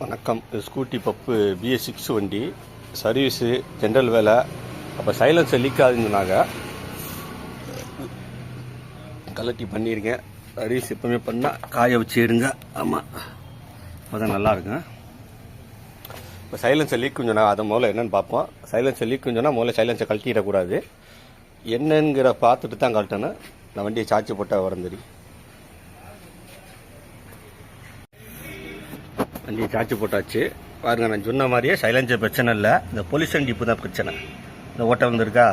வணக்கம். ஸ்கூட்டி பப்பு BS6 வண்டி service general வேலை. அப்போ சைலன்ஸர் லீக் ஆகுதுன்னாங்க கலட்டி பண்ணியிருக்கேன். சர்வீஸ் எப்பவுமே பண்ணால் காய வச்சு எடுங்க. ஆமாம், அப்போ தான் நல்லாயிருக்கும். இப்போ சைலன்ஸர் லீக் சொன்னால் அதை முதல்ல என்னென்னு பார்ப்போம். சைலன்ஸர் லீக் சொன்னால் முதல்ல சைலன்ஸை கழட்டிடக்கூடாது. என்னங்கிற பார்த்துட்டு தான் கழட்டணும். நான் வண்டியை சார்ஜ் போட்டால் வரந்தரி வண்டியை சார்ஜ் போட்டாச்சு. பாருங்க, நான் சொன்ன மாதிரியே சைலன்சர் பிரச்சனை இல்லை. இந்த பொல்யூஷன் டிப்பு தான் பிரச்சனை. இந்த ஓட்டை வந்துருக்கா,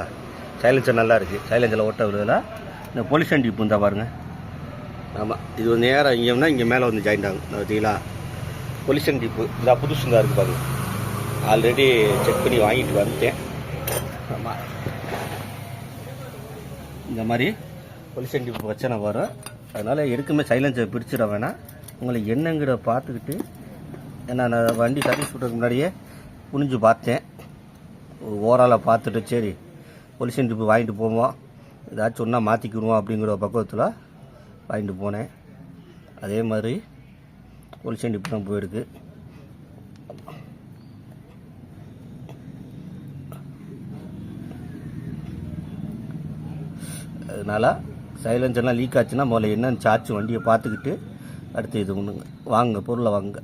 சைலன்சர் நல்லா இருக்குது. சைலன்சரில் ஓட்டை வருதில்ல, இந்த பொல்யூஷன் டிப்பு தான் பாருங்கள். ஆமாம், இது ஒரு நேரம் இங்கேனா இங்கே மேலே வந்து ஜாயிண்ட் ஆகும். பார்த்தீங்களா, பொல்யூஷன் டிப்பு இந்த புதுசு தான் இருக்குது பாருங்கள். ஆல்ரெடி செக் பண்ணி வாங்கிட்டு வந்துட்டேன். ஆமாம், இந்த மாதிரி பொல்யூஷன் டிப்பு பிரச்சனை வரும். அதனால் எதுக்குமே சைலன்சர் பிடிச்சிட வேணாம். உங்களை என்னங்கிற பார்த்துக்கிட்டு, ஏன்னா நான் வண்டி சர்வீஸ் பண்ணுறதுக்கு முன்னாடியே புரிஞ்சு பார்த்தேன். ஓவராலாக பார்த்துட்டு சரி பொல்யூஷன் டிப்பு வாங்கிட்டு போவோம், ஏதாச்சும் ஒன்றா மாற்றிக்கிடுவோம் அப்படிங்கிற பக்குவத்தில் வாங்கிட்டு போனேன். அதே மாதிரி பொல்யூஷன் டிப்பு தான் போயிருக்கு. அதனால் சைலன்சர்லாம் லீக் ஆச்சுன்னா முதல்ல என்னென்னு சார்ஜ் வண்டியை பார்த்துக்கிட்டு அடுத்து இது ஒன்றுங்க வாங்க, பொருளை வாங்க.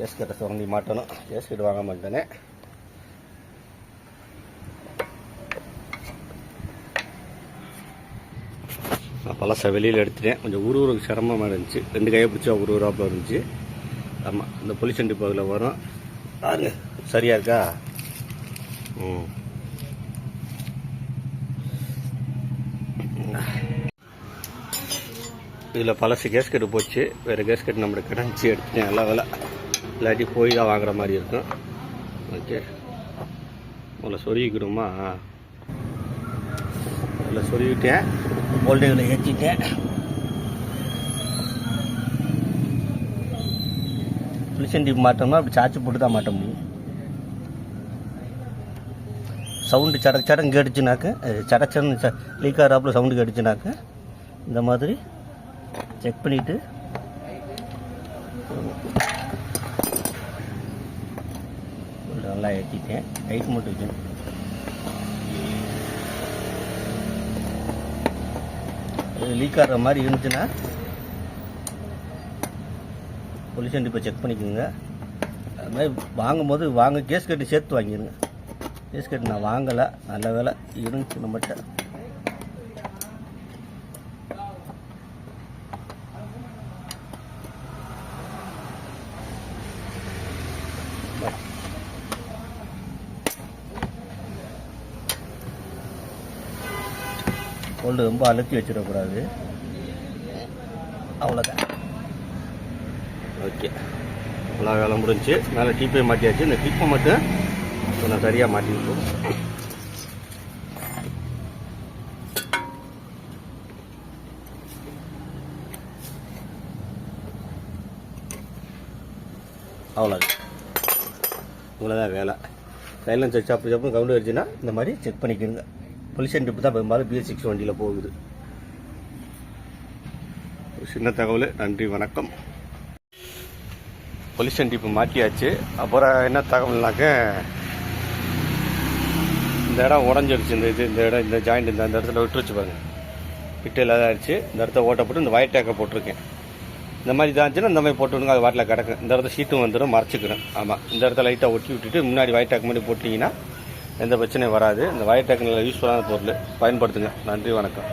கேஸ்கெட்டை சுரண்டி மாட்டணும். கேஸ்கெட் வாங்க மாட்டேனே. நான் பழசை வெளியில் எடுத்துட்டேன். கொஞ்சம் உருவுறதுக்கு சிரமமாக இருந்துச்சு. 2 கையை பிடிச்சா உருவுறாப்பில் இருந்துச்சு. ஆமாம், இந்த பொல்யூஷன் டிப்பு அதில் வரும். பாருங்க, சரியாக இருக்கா? இதில் பழசு கேஸ்கெட்டு போச்சு. வேறு கேஸ்கெட் நம்மளுக்கு கிடச்சி எடுத்துட்டேன். நல்ல வேலை, இல்லாட்டி போய் தான் வாங்குற மாதிரி இருக்கும். ஓகே, முதல்ல சொருகிக்கணுமா? அதில் சொருகிட்டேன். போல்டேவில் ஏற்றிட்டேன். பொல்யூஷன் டிப் மாட்டோம்னா அப்படி சார்ஜ் போட்டு தான் மாட்ட முடியும். சவுண்டு சடக்கு கேட்டுச்சுனாக்க, சடச்சன்னு லீக் ஆகிறாப்புல சவுண்டு கேட்டுச்சுனாக்க இந்த மாதிரி செக் பண்ணிவிட்டு நல்லா ஏற்றிட்டேன். டைட் மட்டும் வைக்கணும். இது லீக் ஆகிற மாதிரி இருந்துச்சுன்னா பொல்யூஷன் டிப்பை செக் பண்ணிக்கோங்க. அது மாதிரி வாங்கும்போது கேஸ் கட்டி சேர்த்து வாங்கிடுங்க. கேஸ் கட்டி நான் வாங்கலை, நல்ல வேலை இருந்துச்சு நம்மகிட்ட. கோல்டு ரொம்ப அழுத்தி வச்சிடக்கூடாது. அவ்வளோதான். ஓகே, நல்லா வேலை முடிஞ்சு. மேலே டீப்பை மாட்டியாச்சு. இந்த டீப்பை மட்டும் நான் சரியாக மாட்டிக்கிட்டோம். அவ்வளோதான், இவ்வளோதான் வேலை. சைலன்சர் சாப்பு கவுண்ட் வச்சுன்னா இந்த மாதிரி செக் பண்ணிக்கணுங்க. பொல்யூஷன் டிப்பு தான் பெரும்பாலும் BS6 வண்டியில் போகுது. சின்ன தகவல். நன்றி, வணக்கம். பொல்யூஷன் டிப்பு மாட்டியாச்சு. அப்புறம் என்ன தகவல்னாக்க, இந்த இடம் உடஞ்சிருச்சு. இந்த இடம் இந்த ஜாயிண்ட் இந்த இடத்துல விட்டுருச்சு பாருங்க. விட்டு இல்லாத ஆயிடுச்சு. இந்த இடத்த ஓட்ட போட்டு இந்த ஒயிட் டேக்கை போட்டிருக்கேன். இந்த மாதிரி இதாச்சுன்னா இந்த மாதிரி போட்டுவிடுங்க. அது வாட்டில் கிடக்கும். இந்த இடத்துல சீட்டும் வந்துடும், மறைச்சிக்கிறேன். ஆமாம், இந்த இடத்துல லைட்டாக ஒட்டி விட்டுட்டு முன்னாடி ஒயிட் டேக் மாதிரி போட்டிங்கன்னா எந்த பிரச்சனையும் வராது. இந்த ஒயிட் டேக் நல்ல யூஸ்ஃபுல்லான பொருள், பயன்படுத்துங்க. நன்றி, வணக்கம்.